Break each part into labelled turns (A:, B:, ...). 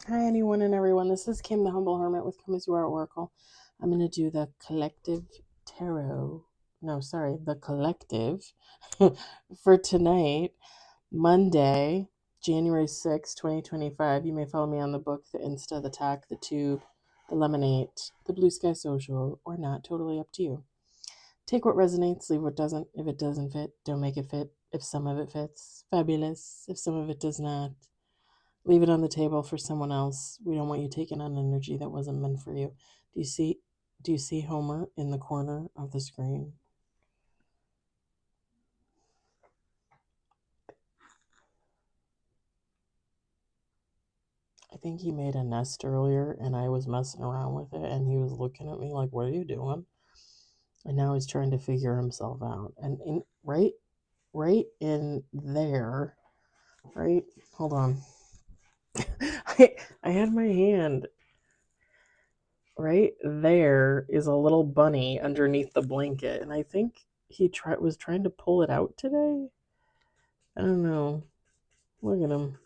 A: Hi, anyone and everyone. This is Kim, the Humble Hermit with Come As You Are Oracle. I'm going to do the collective tarot. No, sorry, the collective for tonight, Monday, January 6, 2025. You may follow me on the book, the Insta, the Talk, the Tube, the Lemonade, the Blue Sky Social, or not. Totally up to you. Take what resonates, leave what doesn't. If it doesn't fit, don't make it fit. If some of it fits, fabulous. If some of it does not, leave it on the table for someone else. We don't want you taking on energy that wasn't meant for you. Do you see Homer in the corner of the screen? I think he made a nest earlier and I was messing around with it and he was looking at me like, "What are you doing?" And now he's trying to figure himself out. And right in there, right? Hold on. I had my hand right there is a little bunny underneath the blanket, and I think he was trying to pull it out today. I don't know. Look at him.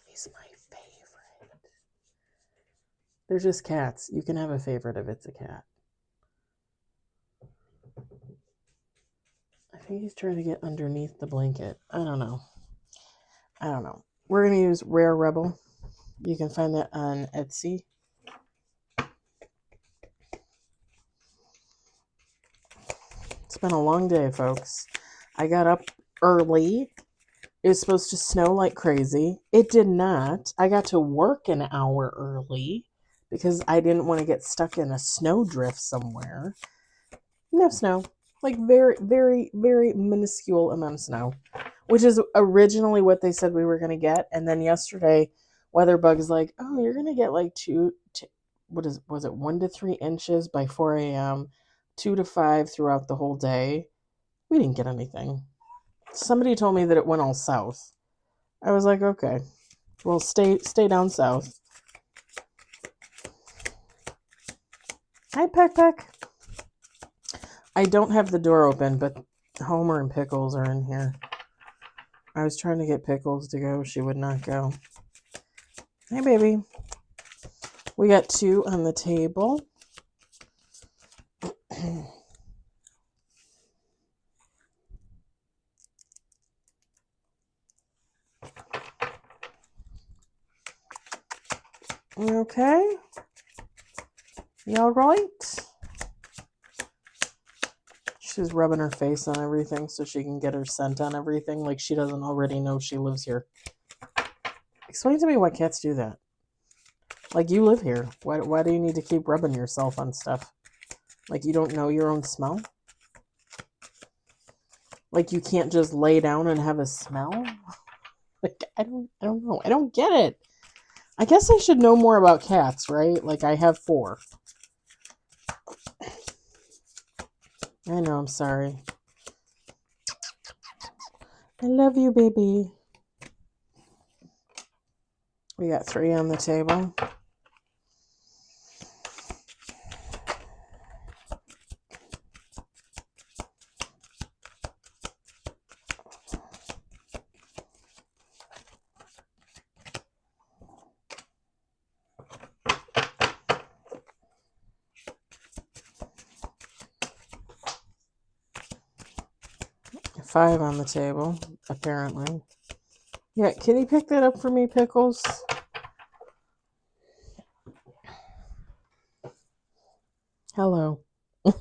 A: He's my favorite. They're just cats. You can have a favorite if it's a cat. I think he's trying to get underneath the blanket. I don't know. We're going to use Rare Rebel. You can find that on Etsy. It's been a long day, folks. I got up early. It was supposed to snow like crazy. It did not. I got to work an hour early because I didn't want to get stuck in a snowdrift somewhere. No snow. Like very, very, very minuscule amount of snow, which is originally what they said we were going to get. And then yesterday, Weatherbug's like, "Oh, you're going to get like was it 1 to 3 inches by 4 a.m., 2 to 5 throughout the whole day." We didn't get anything. Somebody told me that it went all south. I was like, okay, well, stay down south. Hi, Peck. I don't have the door open, but Homer and Pickles are in here. I was trying to get Pickles to go. She would not go. Hey, baby. We got 2 on the table. Okay. You all right? She's rubbing her face on everything so she can get her scent on everything like she doesn't already know she lives here. Explain to me why cats do that. Like, you live here. Why do you need to keep rubbing yourself on stuff? Like, you don't know your own smell? Like, you can't just lay down and have a smell? Like, I don't know. I don't get it. I guess I should know more about cats, right? Like, I have 4. I know, I'm sorry. I love you, baby. We got 3 on the table. Five on the table, apparently. Yeah, can you pick that up for me, Pickles? Hello. All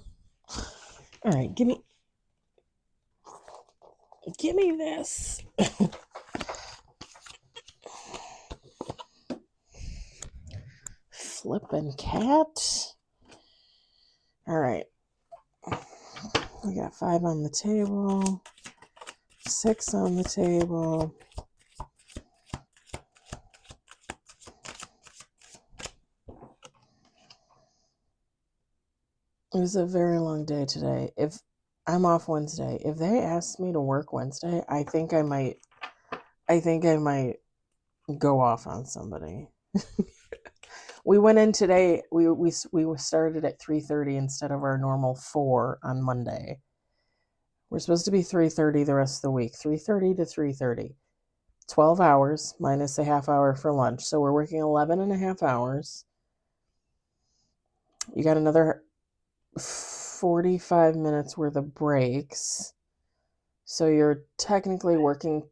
A: right, give me this. Flippin' cat. All right. We got 5 on the table. 6 on the table. It was a very long day today. If I'm off Wednesday, if they asked me to work Wednesday, I think I might go off on somebody. We went in today. We started at 3:30 instead of our normal 4 on Monday. We're supposed to be 3:30 the rest of the week. 3:30 to 3:30. 12 hours minus a half hour for lunch. So we're working 11 and a half hours. You got another 45 minutes worth of breaks. So you're technically working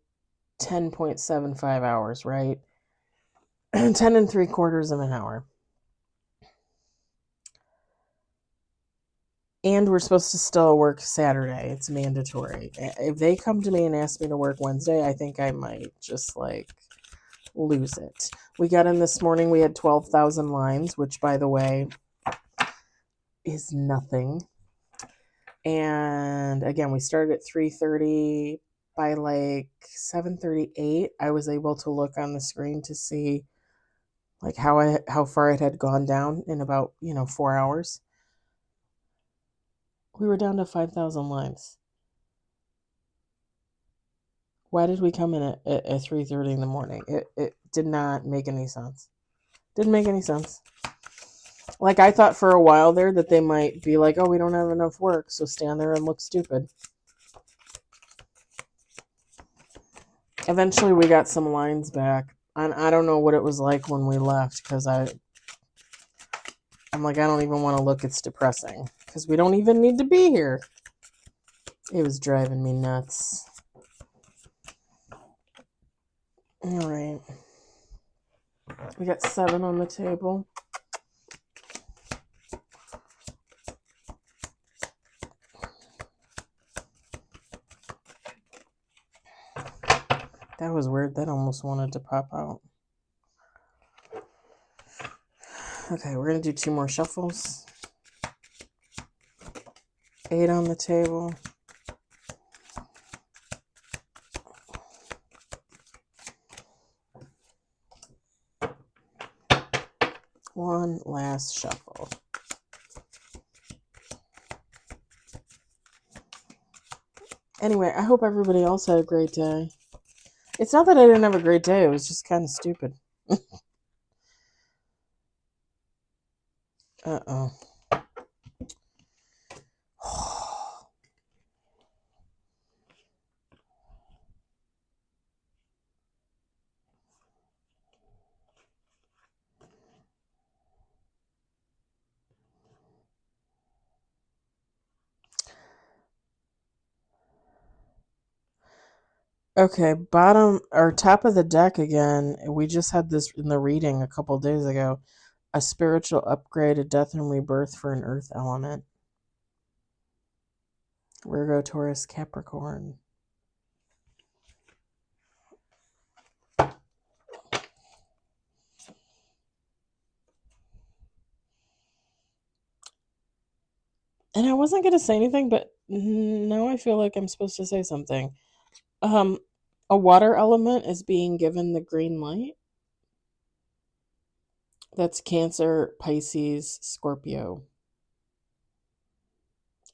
A: 10.75 hours, right? 10 3/4 of an hour. And we're supposed to still work Saturday. It's mandatory. If they come to me and ask me to work Wednesday, I think I might just lose it. We got in this morning, we had 12,000 lines, which by the way is nothing. And again, we started at 3:30. By 7:38, I was able to look on the screen to see how far it had gone down in about 4 hours. We were down to 5,000 lines. Why did we come in at 3:30 in the morning? It did not make any sense. Didn't make any sense. I thought for a while there that they might be like, oh, we don't have enough work, so stand there and look stupid. Eventually we got some lines back. And I don't know what it was like when we left, because I'm like, I don't even want to look. It's depressing because we don't even need to be here. It was driving me nuts. All right. We got 7 on the table. That was weird. That almost wanted to pop out. Okay, we're going to do 2 more shuffles. 8 on the table. One last shuffle. Anyway, I hope everybody else had a great day. It's not that I didn't have a great day. It was just kind of stupid. Uh-oh. Okay, bottom or top of the deck again. We just had this in the reading a couple days ago. A spiritual upgrade, a death and rebirth for an earth element. Virgo, Taurus, Capricorn. And I wasn't going to say anything, but now I feel like I'm supposed to say something. A water element is being given the green light. That's Cancer, Pisces, Scorpio.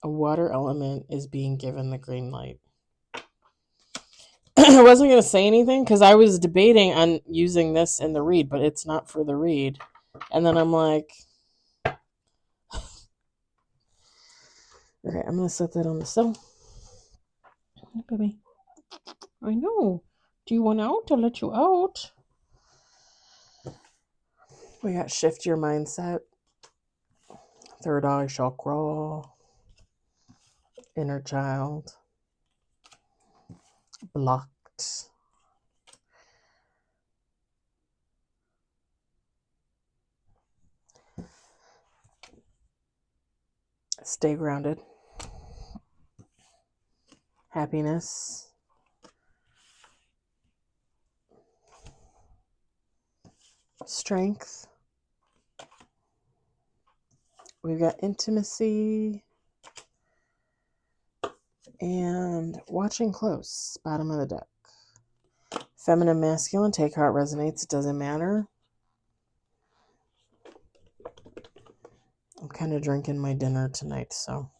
A: A water element is being given the green light. I wasn't going to say anything because I was debating on using this in the read, but it's not for the read. And then I'm like, okay, I'm going to set that on the cell. Hey, baby. I know. Do you want out? I'll let you out. We got shift your mindset. Third eye chakra. Inner child. Blocked. Stay grounded. Happiness. Strength. We've got intimacy. And watching close. Bottom of the deck. Feminine, masculine. Take how it resonates. It doesn't matter. I'm kind of drinking my dinner tonight, so.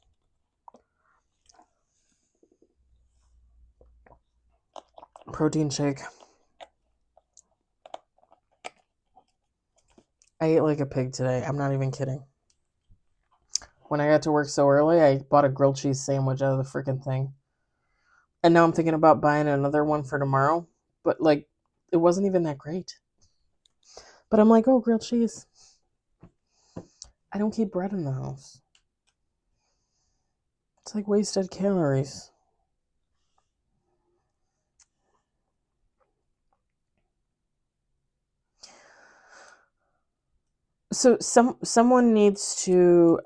A: Protein shake. I ate like a pig today. I'm not even kidding. When I got to work so early, I bought a grilled cheese sandwich out of the freaking thing. And now I'm thinking about buying another one for tomorrow. But like, it wasn't even that great. But I'm like, oh, grilled cheese. I don't keep bread in the house. It's like wasted calories. So someone needs to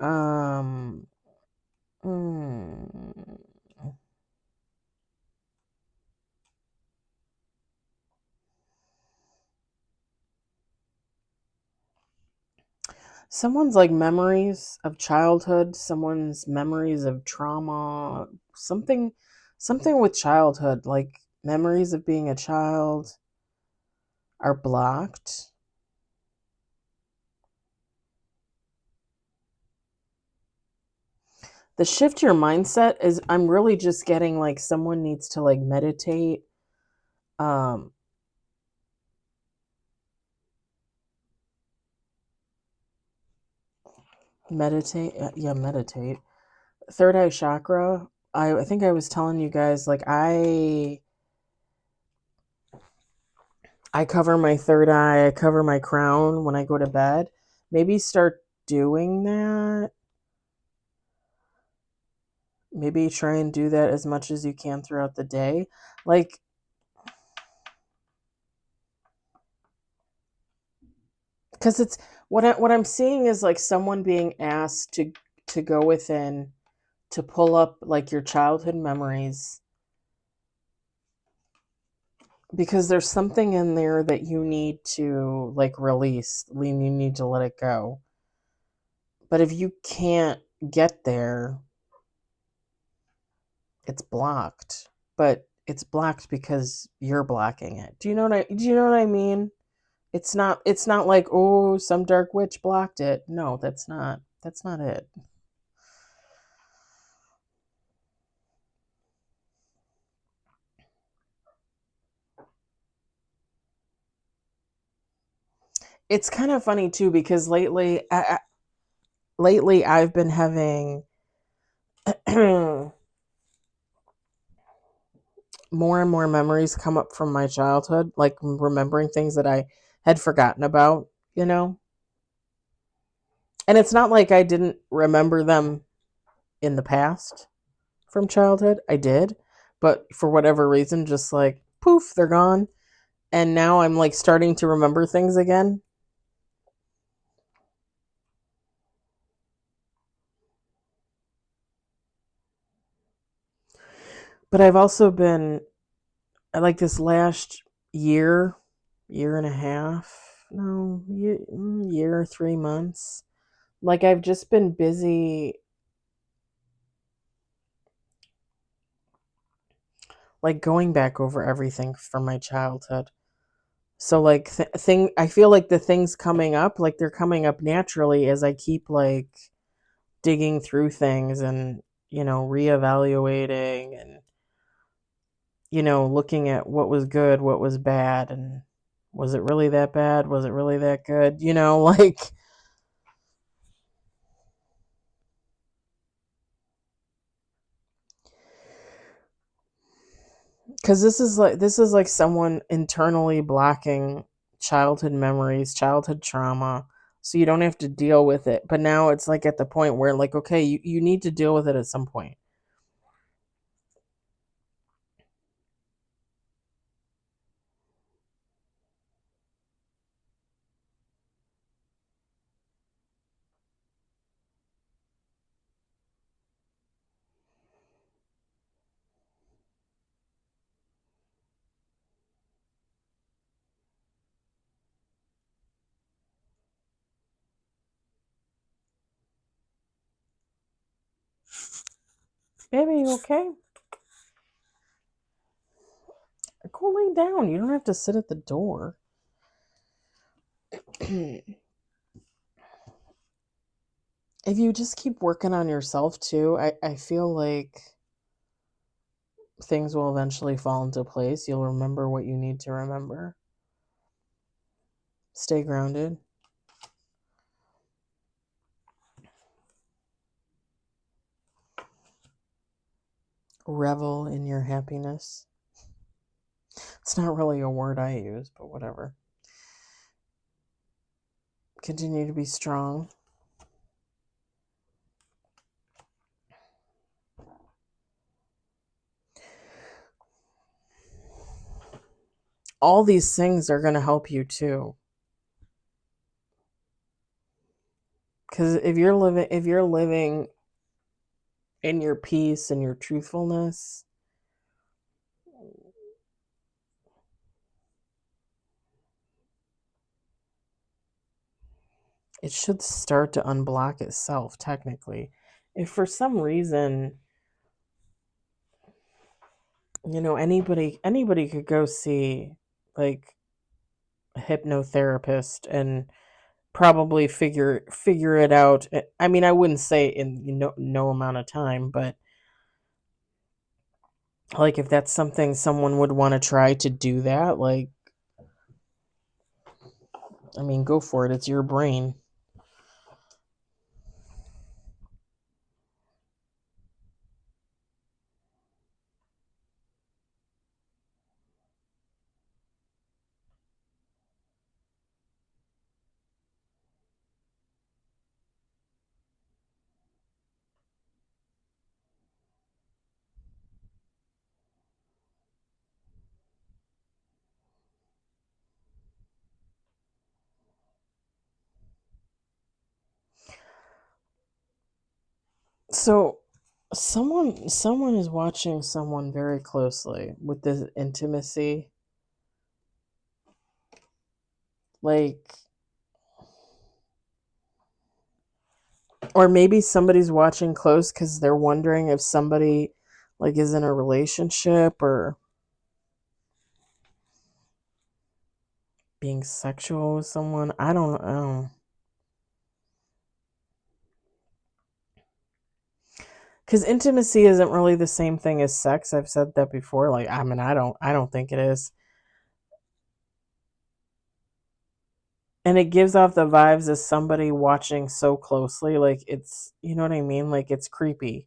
A: someone's like memories of childhood, someone's memories of trauma, something with childhood, like memories of being a child are blocked. The shift your mindset is, I'm really just getting like someone needs to like meditate. Meditate. Yeah, meditate. Third eye chakra. I think I was telling you guys, like, I cover my third eye, I cover my crown when I go to bed. Maybe start doing that. Maybe try and do that as much as you can throughout the day. Like, because it's what I'm seeing is like someone being asked to go within, to pull up like your childhood memories, because there's something in there that you need to like release. You need to let it go. But if you can't get there, it's blocked. But it's blocked because you're blocking it. Do you know what I mean? It's not like, oh, some dark witch blocked it. No, that's not it. It's kind of funny too, because lately I've been having more and more memories come up from my childhood, like remembering things that I had forgotten about, you know? And it's not like I didn't remember them in the past from childhood. I did. But for whatever reason, just like poof, they're gone. And now I'm like starting to remember things again. But I've also been like this last year, year and a half, no, year, 3 months. Like I've just been busy, like going back over everything from my childhood. So like I feel like the things coming up, like they're coming up naturally as I keep like digging through things and, reevaluating and, looking at what was good, what was bad, and was it really that bad? Was it really that good? Like, because this is like someone internally blocking childhood memories, childhood trauma, so you don't have to deal with it. But now it's like at the point where like, okay, you need to deal with it at some point. Baby, you okay? Go lay down. You don't have to sit at the door. If you just keep working on yourself too, I feel like things will eventually fall into place. You'll remember what you need to remember. Stay grounded. Revel in your happiness. It's not really a word I use, but whatever. Continue to be strong. All these things are going to help you too. Because if you're living in your peace and your truthfulness, it should start to unblock itself, technically. If for some reason, anybody could go see like a hypnotherapist and probably figure it out. I mean, I wouldn't say in no amount of time, but like if that's something someone would want to try to do that, like, I mean, go for it. It's your brain. So someone is watching someone very closely with this intimacy. Like, or maybe somebody's watching close because they're wondering if somebody like is in a relationship or being sexual with someone. I don't know. Because intimacy isn't really the same thing as sex. I've said that before. Like, I mean, I don't think it is. And it gives off the vibes as somebody watching so closely. Like, it's, you know what I mean? Like, it's creepy.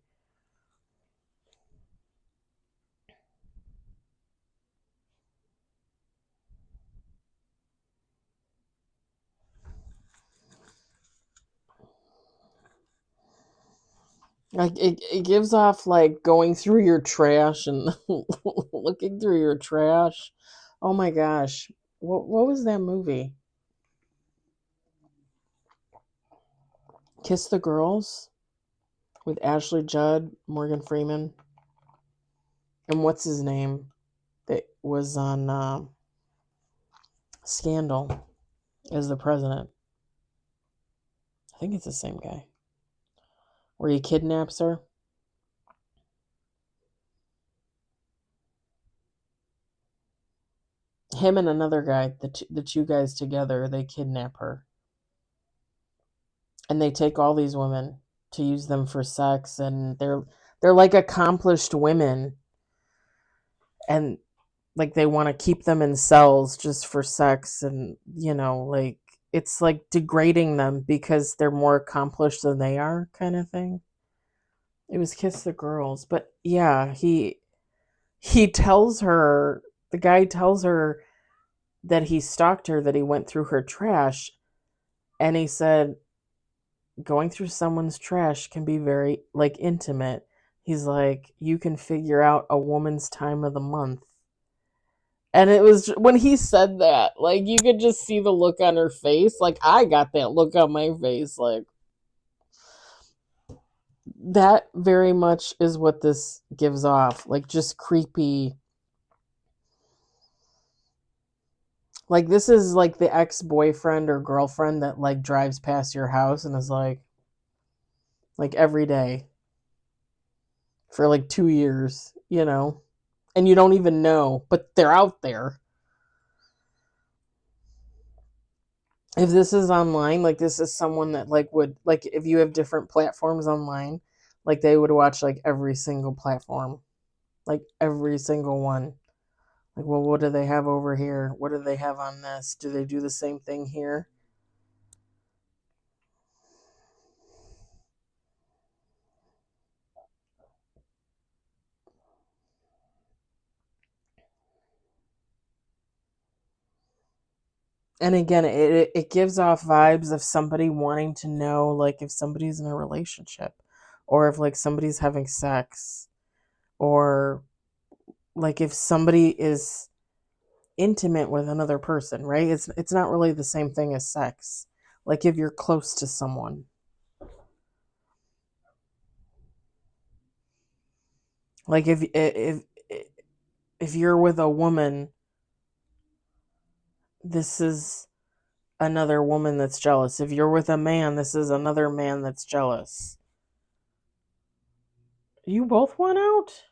A: Like, it gives off like going through your trash and looking through your trash. Oh my gosh. What was that movie? Kiss the Girls with Ashley Judd, Morgan Freeman, and what's his name that was on Scandal as the president. I think it's the same guy. Where he kidnaps her. Him and another guy, the two guys together, they kidnap her. And they take all these women to use them for sex, and they're like accomplished women, and like they want to keep them in cells just for sex, and like it's like degrading them because they're more accomplished than they are, kind of thing. It was Kiss the Girls, but yeah, he tells her, the guy tells her that he stalked her, that he went through her trash, and he said going through someone's trash can be very like intimate. He's like, you can figure out a woman's time of the month. And it was when he said that, like you could just see the look on her face. Like I got that look on my face. Like that very much is what this gives off. Like just creepy. Like this is like the ex-boyfriend or girlfriend that like drives past your house and is like every day for like 2 years. And you don't even know, but they're out there. If this is online, like this is someone that like would like if you have different platforms online, like they would watch like every single platform, like every single one. Like, well, what do they have over here? What do they have on this? Do they do the same thing here? And again, it gives off vibes of somebody wanting to know, like, if somebody's in a relationship, or if, like, somebody's having sex, or, like, if somebody is intimate with another person, right? It's not really the same thing as sex. Like, if you're close to someone. Like, if you're with a woman, this is another woman that's jealous. If you're with a man, this is another man that's jealous. You both want out?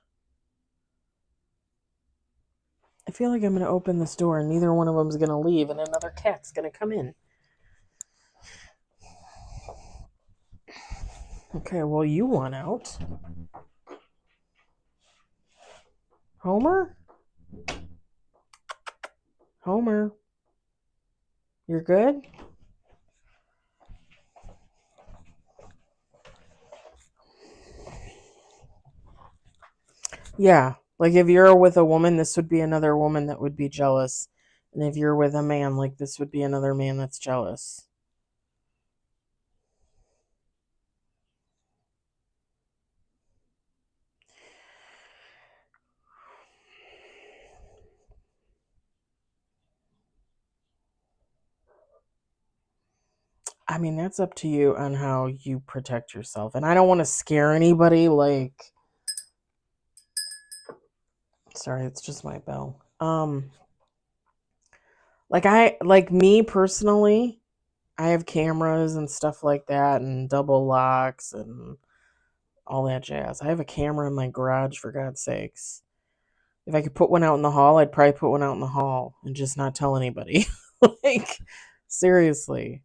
A: I feel like I'm going to open this door and neither one of them's going to leave and another cat's going to come in. Okay, well, you want out. Homer? Homer? You're good? Yeah. Like, if you're with a woman, this would be another woman that would be jealous. And if you're with a man, like, this would be another man that's jealous. I mean, that's up to you on how you protect yourself. And I don't want to scare anybody. Like, sorry, it's just my bell. Like me personally, I have cameras and stuff like that and double locks and all that jazz. I have a camera in my garage, for God's sakes. If I could put one out in the hall, I'd probably put one out in the hall and just not tell anybody. Like, seriously.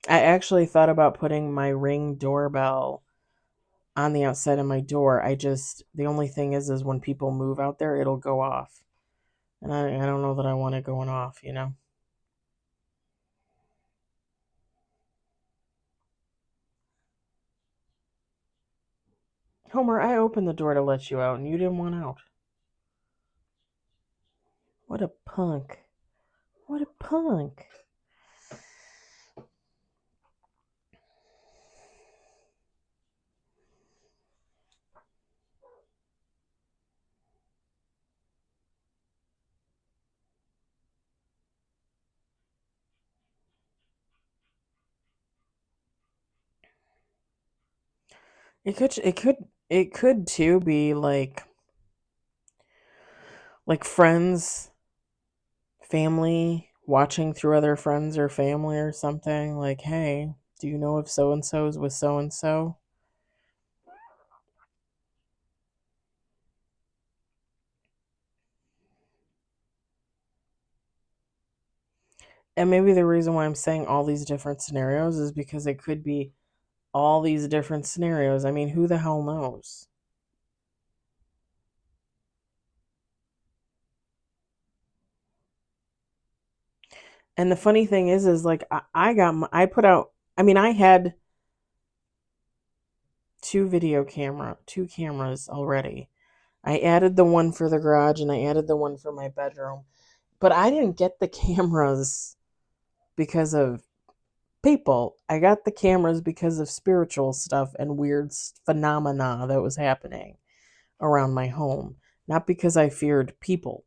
A: I actually thought about putting my Ring doorbell on the outside of my door. The only thing is when people move out there, it'll go off. And I don't know that I want it going off, you know? Homer, I opened the door to let you out and you didn't want out. What a punk. What a punk. It could too be like friends, family watching through other friends or family or something. Like, hey, do you know if so and so is with so and so? And maybe the reason why I'm saying all these different scenarios is because it could be all these different scenarios. I mean, who the hell knows? And the funny thing is like I put out. I mean, I had two cameras already. I added the one for the garage and I added the one for my bedroom. But I didn't get the cameras because of people. I got the cameras because of spiritual stuff and weird phenomena that was happening around my home, not because I feared people.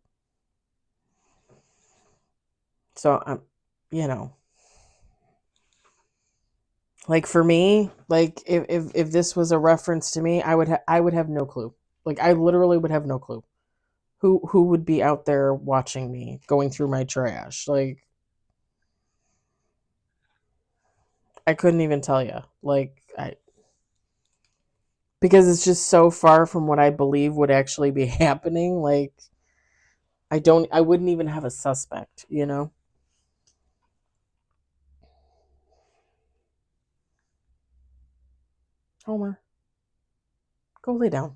A: So I'm, you know, like for me, like if this was a reference to me, I would have no clue. Like I literally would have no clue who would be out there watching me going through my trash. Like I couldn't even tell you. Like I because it's just so far from what I believe would actually be happening. Like I wouldn't even have a suspect, you know? Homer, go lay down.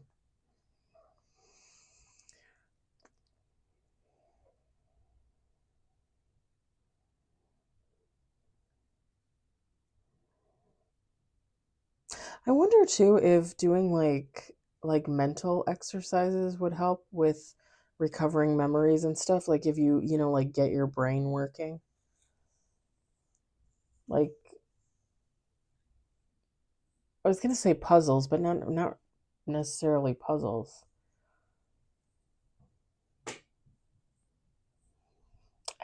A: I wonder too if doing like mental exercises would help with recovering memories and stuff. Like if you, like get your brain working. Like, I was going to say puzzles, but not necessarily puzzles. I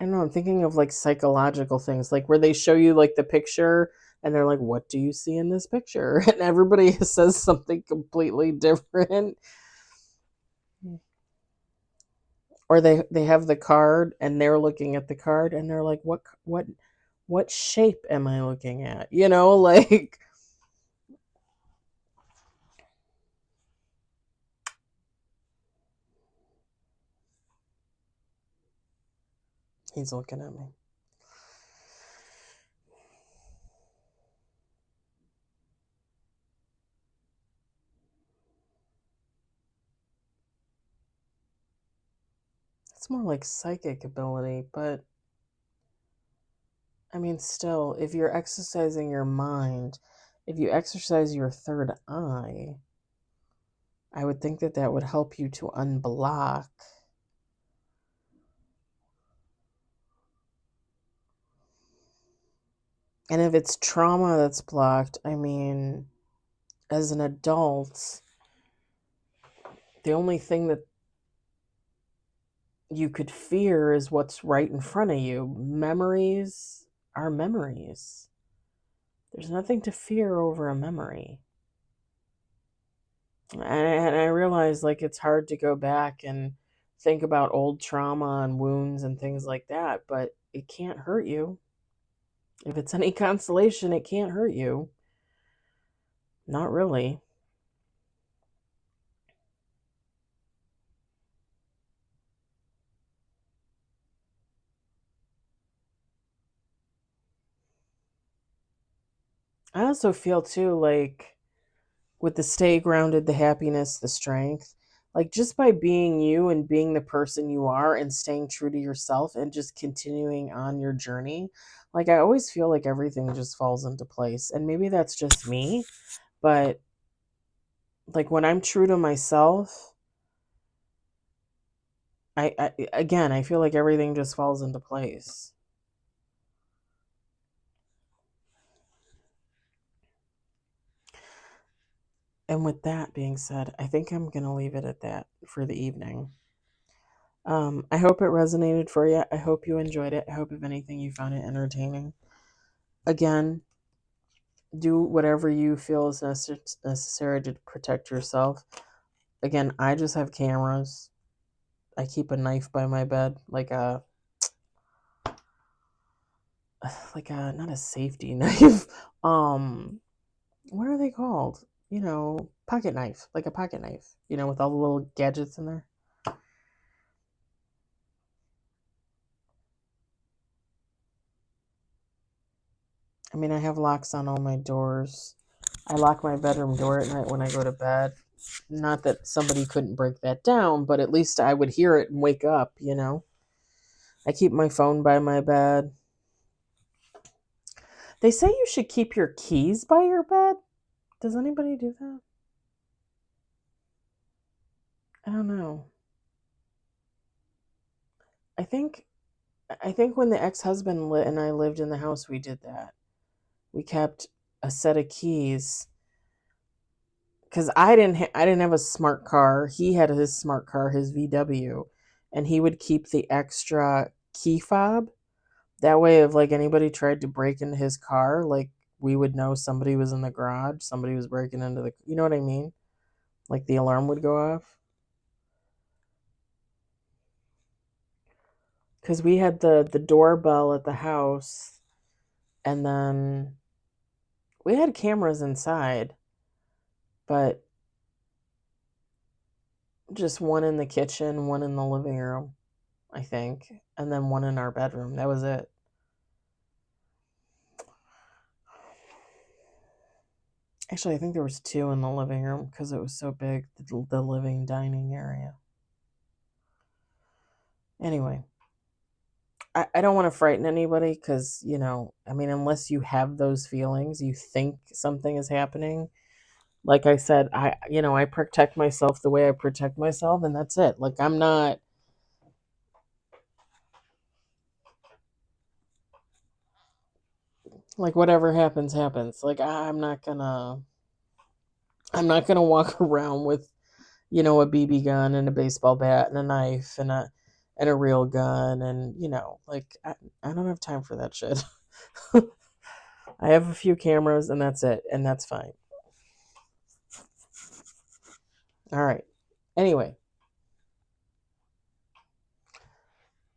A: don't know, I'm thinking of like psychological things, like where they show you like the picture and they're like, what do you see in this picture? And everybody says something completely different. Or they have the card and they're looking at the card and they're like, what shape am I looking at? Like he's looking at me. It's more like psychic ability, but I mean, still, if you're exercising your mind, if you exercise your third eye, I would think that that would help you to unblock. And if it's trauma that's blocked, I mean, as an adult, the only thing that you could fear is what's right in front of you. Memories are memories. There's nothing to fear over a memory. And I realize like it's hard to go back and think about old trauma and wounds and things like that, but it can't hurt you. If it's any consolation, it can't hurt you. Not really. I also feel too like with the stay grounded, the happiness, the strength, like just by being you and being the person you are and staying true to yourself and just continuing on your journey, like I always feel like everything just falls into place. And maybe that's just me, but like when I'm true to myself, I feel like everything just falls into place. And with that being said, I think I'm going to leave it at that for the evening. I hope it resonated for you. I hope you enjoyed it. I hope, if anything, you found it entertaining. Again, do whatever you feel is necessary to protect yourself. Again, I just have cameras. I keep a knife by my bed, like a not a safety knife. What are they called? Pocket knife, like a pocket knife. With all the little gadgets in there. I mean, I have locks on all my doors. I lock my bedroom door at night when I go to bed. Not that somebody couldn't break that down, but at least I would hear it and wake up. I keep my phone by my bed. They say you should keep your keys by your bed. Does anybody do that? I don't know. I think when the ex-husband and I lived in the house, we did that. We kept a set of keys because I didn't have a smart car. He had his smart car, his VW, and he would keep the extra key fob. That way, if like anybody tried to break into his car, like we would know somebody was in the garage, somebody was breaking into the. You know what I mean? Like the alarm would go off. Because we had the doorbell at the house, and then we had cameras inside, but just one in the kitchen, one in the living room, I think, and then one in our bedroom. That was it. Actually, I think there was two in the living room because it was so big, the living dining area. Anyway, I don't want to frighten anybody because, I mean, unless you have those feelings, you think something is happening. Like I said, I protect myself the way I protect myself, and that's it. Like, I'm not Like whatever happens, happens. Like I'm not gonna walk around with, you know, a BB gun and a baseball bat and a knife and a real gun and, you know, like I don't have time for that shit. I have a few cameras and that's it, and that's fine. All right. Anyway,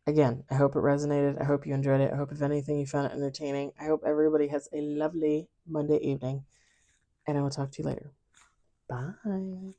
A: again, I hope it resonated. I hope you enjoyed it. I hope, if anything, you found it entertaining. I hope everybody has a lovely Monday evening, and I will talk to you later. Bye.